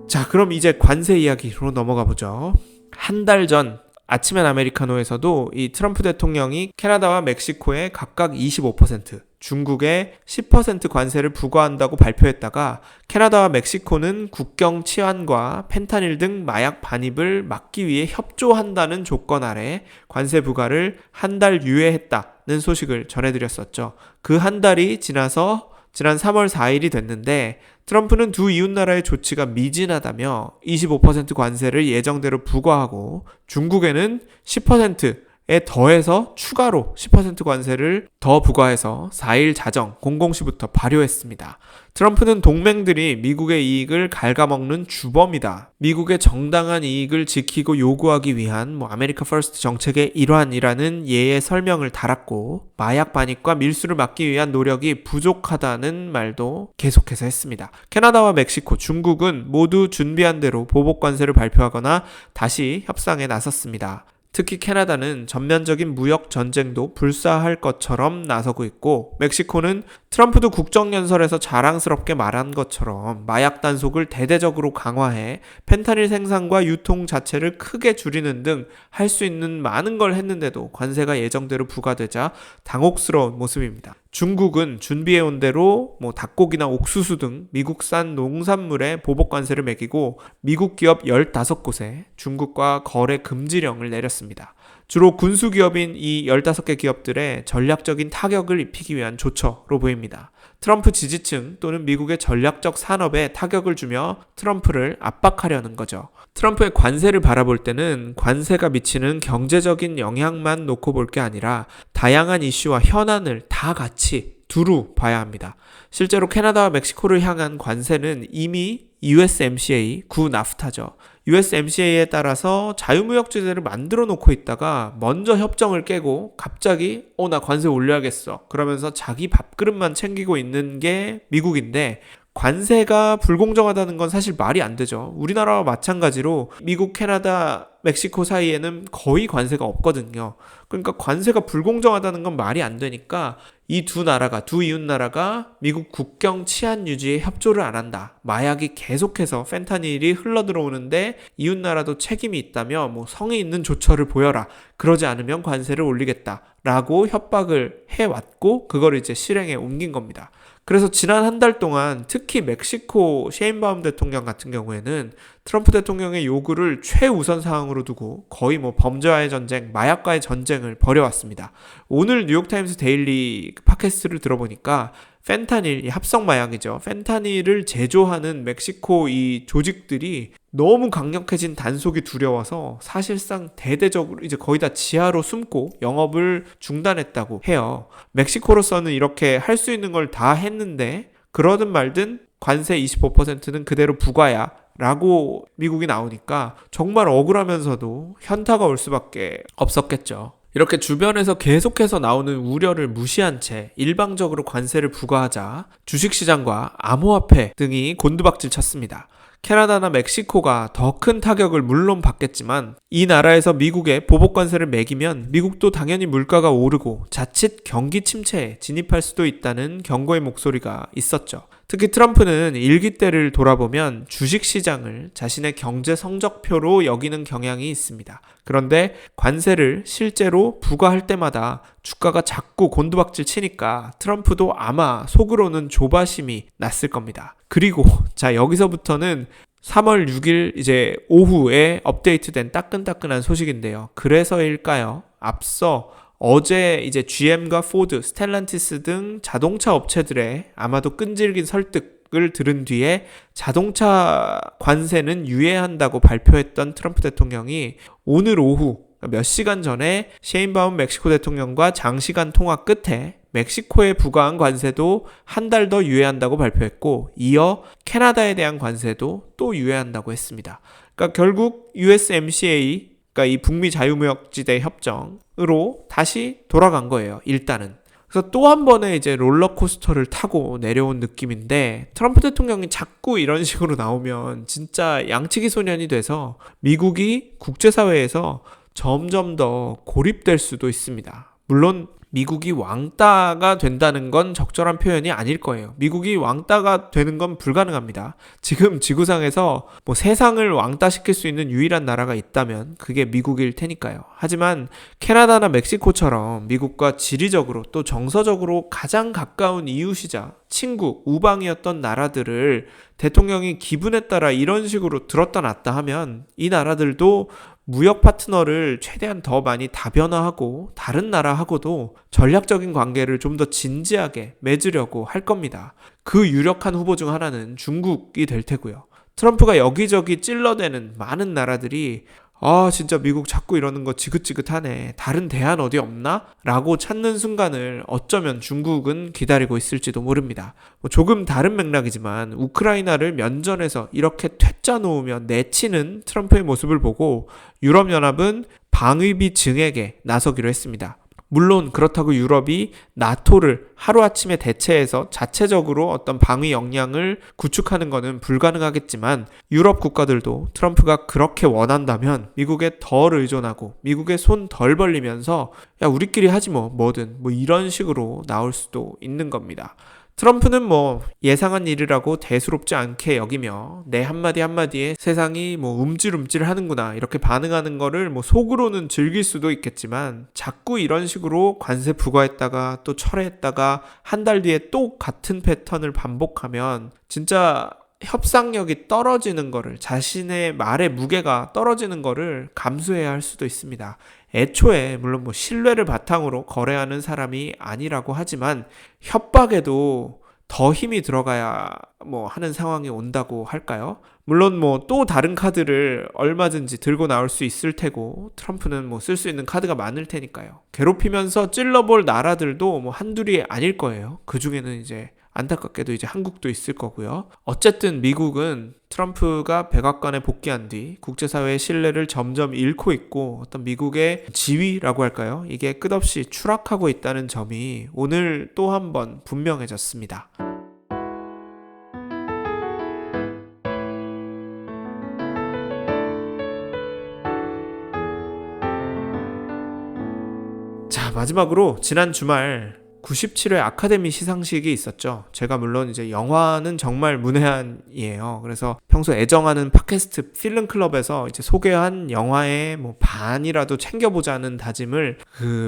자, 그럼 이제 관세 이야기로 넘어가 보죠. 한 달 전 아침엔 아메리카노에서도 이 트럼프 대통령이 캐나다와 멕시코에 각각 25%, 중국에 10% 관세를 부과한다고 발표했다가, 캐나다와 멕시코는 국경 치안과 펜타닐 등 마약 반입을 막기 위해 협조한다는 조건 아래 관세 부과를 한 달 유예했다는 소식을 전해드렸었죠. 그 한 달이 지나서 지난 3월 4일이 됐는데, 트럼프는 두 이웃나라의 조치가 미진하다며 25% 관세를 예정대로 부과하고, 중국에는 10%에 더해서 추가로 10% 관세를 더 부과해서 4일 자정 00시부터 발효했습니다. 트럼프는 동맹들이 미국의 이익을 갉아먹는 주범이다, 미국의 정당한 이익을 지키고 요구하기 위한 아메리카 퍼스트 정책의 일환이라는 예의 설명을 달았고, 마약 반입과 밀수를 막기 위한 노력이 부족하다는 말도 계속해서 했습니다. 캐나다와 멕시코, 중국은 모두 준비한 대로 보복 관세를 발표하거나 다시 협상에 나섰습니다. 특히 캐나다는 전면적인 무역 전쟁도 불사할 것처럼 나서고 있고, 멕시코는 트럼프도 국정연설에서 자랑스럽게 말한 것처럼 마약 단속을 대대적으로 강화해 펜타닐 생산과 유통 자체를 크게 줄이는 등 할 수 있는 많은 걸 했는데도 관세가 예정대로 부과되자 당혹스러운 모습입니다. 중국은 준비해온 대로 닭고기나 옥수수 등 미국산 농산물에 보복 관세를 매기고 미국 기업 15곳에 중국과 거래 금지령을 내렸습니다. 주로 군수기업인 이 15개 기업들의 전략적인 타격을 입히기 위한 조처로 보입니다. 트럼프 지지층 또는 미국의 전략적 산업에 타격을 주며 트럼프를 압박하려는 거죠. 트럼프의 관세를 바라볼 때는 관세가 미치는 경제적인 영향만 놓고 볼 게 아니라 다양한 이슈와 현안을 다 같이 두루 봐야 합니다. 실제로 캐나다와 멕시코를 향한 관세는 이미 USMCA, 구 나프타죠. USMCA에 따라서 자유무역주제를 만들어 놓고 있다가 먼저 협정을 깨고 갑자기 나 관세 올려야겠어. 그러면서 자기 밥그릇만 챙기고 있는 게 미국인데, 관세가 불공정하다는 건 사실 말이 안 되죠. 우리나라와 마찬가지로 미국, 캐나다, 멕시코 사이에는 거의 관세가 없거든요. 그러니까 관세가 불공정하다는 건 말이 안 되니까 이 두 이웃 나라가 미국 국경 치안 유지에 협조를 안 한다. 마약이 계속해서 펜타닐이 흘러들어오는데 이웃 나라도 책임이 있다며 성의 있는 조처를 보여라. 그러지 않으면 관세를 올리겠다. 라고 협박을 해왔고 그걸 이제 실행에 옮긴 겁니다. 그래서 지난 한 달 동안 특히 멕시코 셰인바움 대통령 같은 경우에는 트럼프 대통령의 요구를 최우선 사항으로 두고 거의 범죄와의 전쟁, 마약과의 전쟁을 벌여왔습니다. 오늘 뉴욕타임스 데일리 팟캐스트를 들어보니까 펜타닐, 이 합성 마약이죠. 펜타닐을 제조하는 멕시코 이 조직들이 너무 강력해진 단속이 두려워서 사실상 대대적으로 이제 거의 다 지하로 숨고 영업을 중단했다고 해요. 멕시코로서는 이렇게 할 수 있는 걸 다 했는데 그러든 말든 관세 25%는 그대로 부과야 라고 미국이 나오니까 정말 억울하면서도 현타가 올 수밖에 없었겠죠. 이렇게 주변에서 계속해서 나오는 우려를 무시한 채 일방적으로 관세를 부과하자 주식시장과 암호화폐 등이 곤두박질 쳤습니다. 캐나다나 멕시코가 더 큰 타격을 물론 받겠지만 이 나라에서 미국에 보복관세를 매기면 미국도 당연히 물가가 오르고 자칫 경기 침체에 진입할 수도 있다는 경고의 목소리가 있었죠. 특히 트럼프는 일기 때를 돌아보면 주식시장을 자신의 경제 성적표로 여기는 경향이 있습니다. 그런데 관세를 실제로 부과할 때마다 주가가 자꾸 곤두박질 치니까 트럼프도 아마 속으로는 조바심이 났을 겁니다. 그리고 여기서부터는 3월 6일 이제 오후에 업데이트된 따끈따끈한 소식인데요. 그래서일까요? 앞서 어제 이제 GM과 포드, 스텔란티스 등 자동차 업체들의 아마도 끈질긴 설득을 들은 뒤에 자동차 관세는 유예한다고 발표했던 트럼프 대통령이 오늘 오후 몇 시간 전에 셰인바움 멕시코 대통령과 장시간 통화 끝에 멕시코에 부과한 관세도 한 달 더 유예한다고 발표했고 이어 캐나다에 대한 관세도 또 유예한다고 했습니다. 그러니까 결국 USMCA, 그러니까 이 북미 자유무역지대 협정으로 다시 돌아간 거예요. 일단은. 그래서 또 한 번의 이제 롤러코스터를 타고 내려온 느낌인데 트럼프 대통령이 자꾸 이런 식으로 나오면 진짜 양치기 소년이 돼서 미국이 국제사회에서 점점 더 고립될 수도 있습니다. 물론 미국이 왕따가 된다는 건 적절한 표현이 아닐 거예요. 미국이 왕따가 되는 건 불가능합니다. 지금 지구상에서 세상을 왕따시킬 수 있는 유일한 나라가 있다면 그게 미국일 테니까요. 하지만 캐나다나 멕시코처럼 미국과 지리적으로 또 정서적으로 가장 가까운 이웃이자 친구, 우방이었던 나라들을 대통령이 기분에 따라 이런 식으로 들었다 놨다 하면 이 나라들도 무역 파트너를 최대한 더 많이 다변화하고 다른 나라하고도 전략적인 관계를 좀 더 진지하게 맺으려고 할 겁니다. 그 유력한 후보 중 하나는 중국이 될 테고요. 트럼프가 여기저기 찔러대는 많은 나라들이 진짜 미국 자꾸 이러는 거 지긋지긋하네. 다른 대안 어디 없나? 라고 찾는 순간을 어쩌면 중국은 기다리고 있을지도 모릅니다. 조금 다른 맥락이지만 우크라이나를 면전에서 이렇게 퇴짜 놓으며 내치는 트럼프의 모습을 보고 유럽연합은 방위비 증액에 나서기로 했습니다. 물론 그렇다고 유럽이 나토를 하루아침에 대체해서 자체적으로 어떤 방위 역량을 구축하는 것은 불가능하겠지만 유럽 국가들도 트럼프가 그렇게 원한다면 미국에 덜 의존하고 미국에 손 덜 벌리면서 야 우리끼리 하지 뭐든 이런 식으로 나올 수도 있는 겁니다. 트럼프는 예상한 일이라고 대수롭지 않게 여기며 내 한마디 한마디에 세상이 움찔움찔 하는구나 이렇게 반응하는 거를 속으로는 즐길 수도 있겠지만 자꾸 이런 식으로 관세 부과했다가 또 철회했다가 한 달 뒤에 또 같은 패턴을 반복하면 진짜 협상력이 떨어지는 거를 자신의 말의 무게가 떨어지는 거를 감수해야 할 수도 있습니다. 애초에 물론 신뢰를 바탕으로 거래하는 사람이 아니라고 하지만 협박에도 더 힘이 들어가야 하는 상황이 온다고 할까요? 물론 또 다른 카드를 얼마든지 들고 나올 수 있을 테고 트럼프는 쓸 수 있는 카드가 많을 테니까요. 괴롭히면서 찔러볼 나라들도 한둘이 아닐 거예요. 그 중에는 이제 안타깝게도 이제 한국도 있을 거고요. 어쨌든 미국은 트럼프가 백악관에 복귀한 뒤 국제사회의 신뢰를 점점 잃고 있고 어떤 미국의 지위라고 할까요? 이게 끝없이 추락하고 있다는 점이 오늘 또 한 번 분명해졌습니다. 자, 마지막으로 지난 주말 97회 아카데미 시상식이 있었죠. 제가 물론 이제 영화는 정말 문외한이에요. 그래서 평소 애정하는 팟캐스트 필름클럽에서 이제 소개한 영화의 반이라도 챙겨보자는 다짐을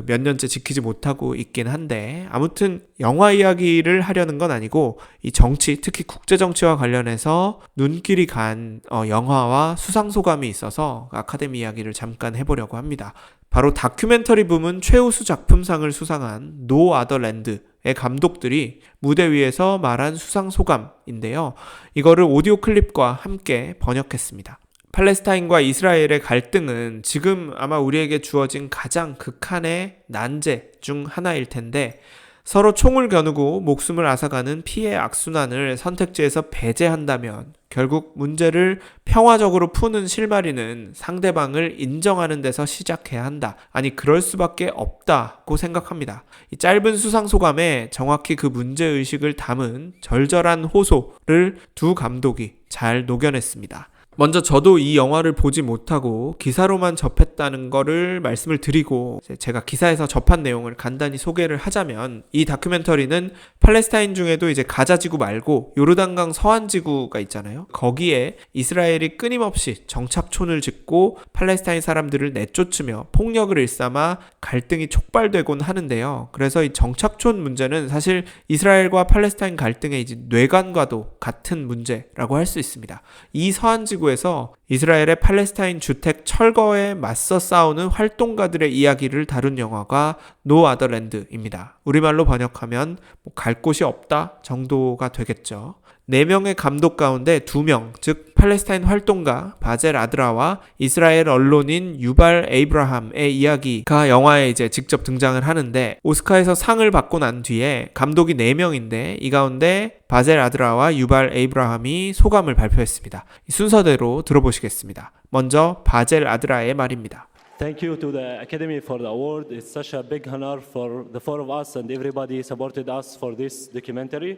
몇 년째 지키지 못하고 있긴 한데 아무튼 영화 이야기를 하려는 건 아니고 이 정치, 특히 국제정치와 관련해서 눈길이 간 영화와 수상소감이 있어서 아카데미 이야기를 잠깐 해보려고 합니다. 바로 다큐멘터리 부문 최우수 작품상을 수상한 노 아더 랜드의 감독들이 무대 위에서 말한 수상 소감인데요. 이거를 오디오 클립과 함께 번역했습니다. 팔레스타인과 이스라엘의 갈등은 지금 아마 우리에게 주어진 가장 극한의 난제 중 하나일 텐데 서로 총을 겨누고 목숨을 앗아가는 피해 악순환을 선택지에서 배제한다면 결국 문제를 평화적으로 푸는 실마리는 상대방을 인정하는 데서 시작해야 한다. 아니 그럴 수밖에 없다고 생각합니다. 이 짧은 수상소감에 정확히 그 문제의식을 담은 절절한 호소를 두 감독이 잘 녹여냈습니다. 먼저 저도 이 영화를 보지 못하고 기사로만 접했다는 거를 말씀을 드리고 제가 기사에서 접한 내용을 간단히 소개를 하자면 이 다큐멘터리는 팔레스타인 중에도 이제 가자지구 말고 요르단강 서안지구가 있잖아요. 거기에 이스라엘이 끊임없이 정착촌을 짓고 팔레스타인 사람들을 내쫓으며 폭력을 일삼아 갈등이 촉발되곤 하는데요. 그래서 이 정착촌 문제는 사실 이스라엘과 팔레스타인 갈등의 이제 뇌관과도 같은 문제라고 할 수 있습니다. 이 서안지구 에서 이스라엘의 팔레스타인 주택 철거에 맞서 싸우는 활동가들의 이야기를 다룬 영화가 노 아더 랜드입니다. 우리말로 번역하면 갈 곳이 없다 정도가 되겠죠. 4명의 감독 가운데 2명, 즉 팔레스타인 활동가 바젤 아드라와 이스라엘 언론인 유발 에이브라함의 이야기가 영화에 이제 직접 등장을 하는데 오스카에서 상을 받고 난 뒤에 감독이 4명인데 이 가운데 바젤 아드라와 유발 에이브라함이 소감을 발표했습니다. 이 순서대로 들어보시겠습니다. 먼저 바젤 아드라의 말입니다. Thank you to the Academy for the award. It's such a big honor for the four of us and everybody supported us for this documentary.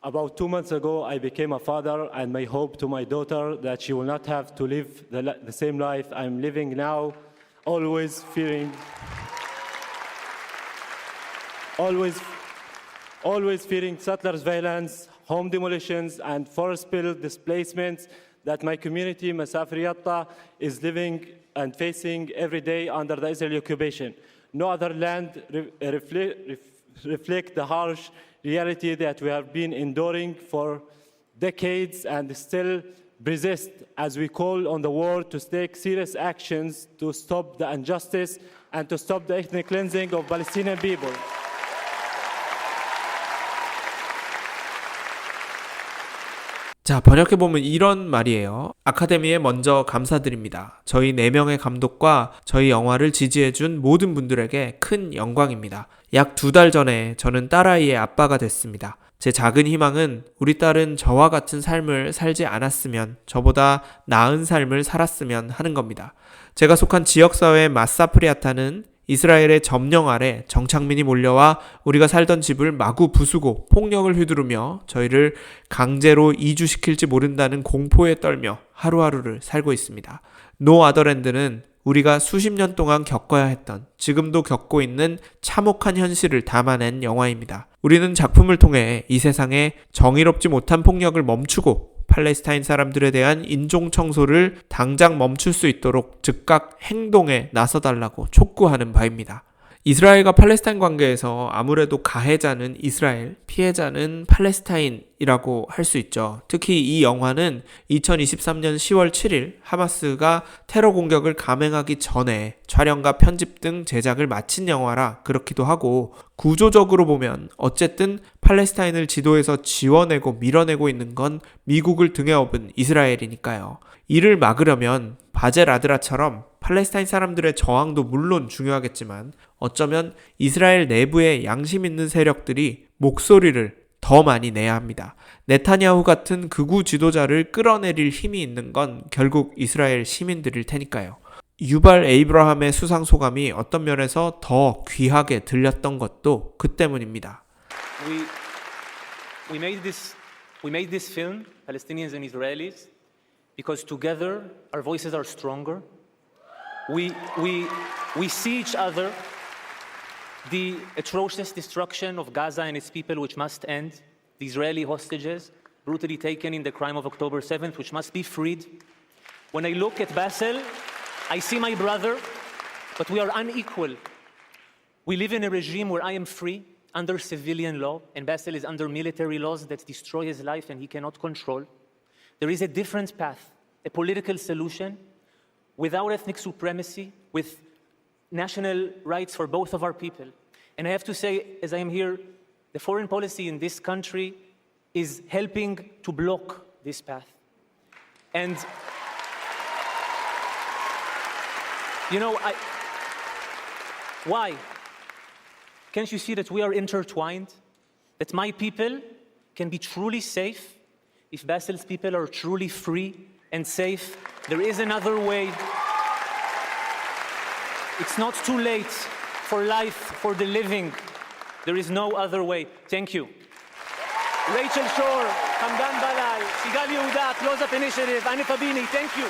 About 2 months ago, I became a father, and my hope to my daughter that she will not have to live the same life I'm living now, always fearing settlers' violence, home demolitions, and forest spill displacements that my community, Masafir Yatta, is living and facing every day under the Israeli occupation. No other land reflect the harsh reality that we have been enduring for decades and still persist as we call on the world to take serious actions to stop the injustice and to stop the ethnic cleansing of Palestinian people. 자, 번역해보면 이런 말이에요. 아카데미에 먼저 감사드립니다. 저희 4명의 감독과 저희 영화를 지지해준 모든 분들에게 큰 영광입니다. 약 2달 전에 저는 딸아이의 아빠가 됐습니다. 제 작은 희망은 우리 딸은 저와 같은 삶을 살지 않았으면, 저보다 나은 삶을 살았으면 하는 겁니다. 제가 속한 지역사회 마사프리아타는 이스라엘의 점령 아래 정착민이 몰려와 우리가 살던 집을 마구 부수고 폭력을 휘두르며 저희를 강제로 이주시킬지 모른다는 공포에 떨며 하루하루를 살고 있습니다. 노 아더랜드는 우리가 수십 년 동안 겪어야 했던, 지금도 겪고 있는 참혹한 현실을 담아낸 영화입니다. 우리는 작품을 통해 이 세상에 정의롭지 못한 폭력을 멈추고 팔레스타인 사람들에 대한 인종 청소를 당장 멈출 수 있도록 즉각 행동에 나서달라고 촉구하는 바입니다. 이스라엘과 팔레스타인 관계에서 아무래도 가해자는 이스라엘, 피해자는 팔레스타인이라고 할 수 있죠. 특히 이 영화는 2023년 10월 7일 하마스가 테러 공격을 감행하기 전에 촬영과 편집 등 제작을 마친 영화라 그렇기도 하고, 구조적으로 보면 어쨌든 팔레스타인을 지도에서 지워내고 밀어내고 있는 건 미국을 등에 업은 이스라엘이니까요. 이를 막으려면 바젤 아드라처럼 팔레스타인 사람들의 저항도 물론 중요하겠지만 어쩌면 이스라엘 내부의 양심 있는 세력들이 목소리를 더 많이 내야 합니다. 네타냐후 같은 극우 지도자를 끌어내릴 힘이 있는 건 결국 이스라엘 시민들일 테니까요. 유발 에이브라함의 수상 소감이 어떤 면에서 더 귀하게 들렸던 것도 그 때문입니다. We made this film, Palestinians and Israelis, because together our voices are stronger. We see each other. The atrocious destruction of Gaza and its people, which must end. The Israeli hostages brutally taken in the crime of October 7th, which must be freed. When I look at Basel, I see my brother, but we are unequal. We live in a regime where I am free under civilian law, and Basel is under military laws that destroy his life and he cannot control. There is a different path, a political solution without ethnic supremacy, with national rights for both of our people. And I have to say, as I am here, the foreign policy in this country is helping to block this path. And, you know, why? Can't you see that we are intertwined? That my people can be truly safe if Basel's people are truly free and safe. There is another way. It's not too late for life, for the living. There is no other way. Thank you. Rachel Shore, Hamdan Balal, Sigal Yehuda, Close Up Initiative, Anif Abini, thank you.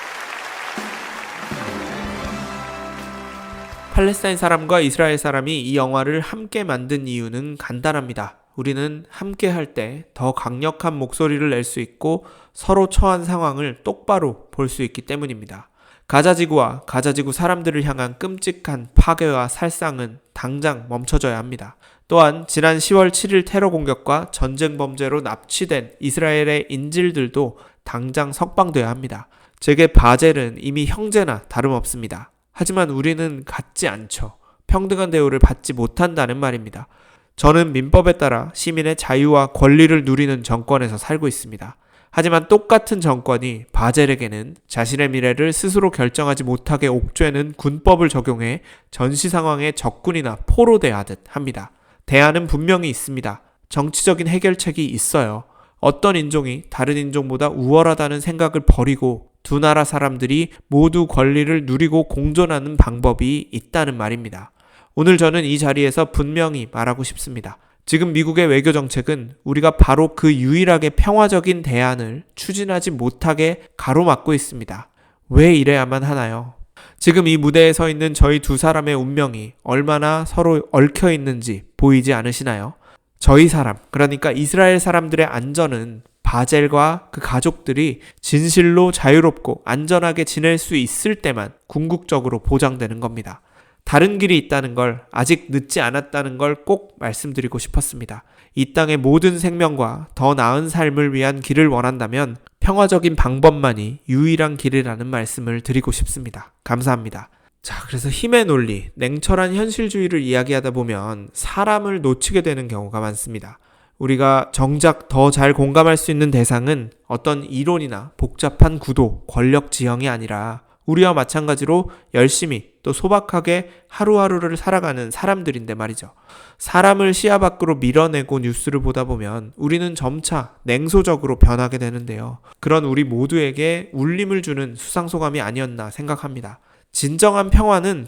팔레스타인 사람과 이스라엘 사람이 이 영화를 함께 만든 이유는 간단합니다. 우리는 함께 할 때 더 강력한 목소리를 낼 수 있고 서로 처한 상황을 똑바로 볼 수 있기 때문입니다. 가자지구와 가자지구 사람들을 향한 끔찍한 파괴와 살상은 당장 멈춰져야 합니다. 또한 지난 10월 7일 테러 공격과 전쟁 범죄로 납치된 이스라엘의 인질들도 당장 석방돼야 합니다. 제게 바젤은 이미 형제나 다름없습니다. 하지만 우리는 같지 않죠. 평등한 대우를 받지 못한다는 말입니다. 저는 민법에 따라 시민의 자유와 권리를 누리는 정권에서 살고 있습니다. 하지만 똑같은 정권이 바젤에게는 자신의 미래를 스스로 결정하지 못하게 옥죄는 군법을 적용해 전시 상황에 적군이나 포로대하듯 합니다. 대안은 분명히 있습니다. 정치적인 해결책이 있어요. 어떤 인종이 다른 인종보다 우월하다는 생각을 버리고 두 나라 사람들이 모두 권리를 누리고 공존하는 방법이 있다는 말입니다. 오늘 저는 이 자리에서 분명히 말하고 싶습니다. 지금 미국의 외교 정책은 우리가 바로 그 유일하게 평화적인 대안을 추진하지 못하게 가로막고 있습니다. 왜 이래야만 하나요? 지금 이 무대에 서 있는 저희 두 사람의 운명이 얼마나 서로 얽혀 있는지 보이지 않으시나요? 저희 사람, 그러니까 이스라엘 사람들의 안전은 바젤과 그 가족들이 진실로 자유롭고 안전하게 지낼 수 있을 때만 궁극적으로 보장되는 겁니다. 다른 길이 있다는 걸, 아직 늦지 않았다는 걸 꼭 말씀드리고 싶었습니다. 이 땅의 모든 생명과 더 나은 삶을 위한 길을 원한다면 평화적인 방법만이 유일한 길이라는 말씀을 드리고 싶습니다. 감사합니다. 자, 그래서 힘의 논리, 냉철한 현실주의를 이야기하다 보면 사람을 놓치게 되는 경우가 많습니다. 우리가 정작 더 잘 공감할 수 있는 대상은 어떤 이론이나 복잡한 구도, 권력 지형이 아니라 우리와 마찬가지로 열심히 또 소박하게 하루하루를 살아가는 사람들인데 말이죠. 사람을 시야 밖으로 밀어내고 뉴스를 보다 보면 우리는 점차 냉소적으로 변하게 되는데요. 그런 우리 모두에게 울림을 주는 수상소감이 아니었나 생각합니다. 진정한 평화는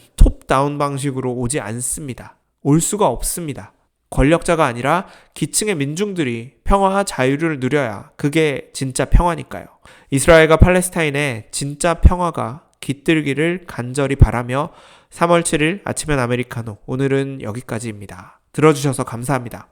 탑다운 방식으로 오지 않습니다. 올 수가 없습니다. 권력자가 아니라 기층의 민중들이 평화와 자유를 누려야 그게 진짜 평화니까요. 이스라엘과 팔레스타인의 진짜 평화가 깃들기를 간절히 바라며 3월 7일 아침엔 아메리카노 오늘은 여기까지입니다. 들어주셔서 감사합니다.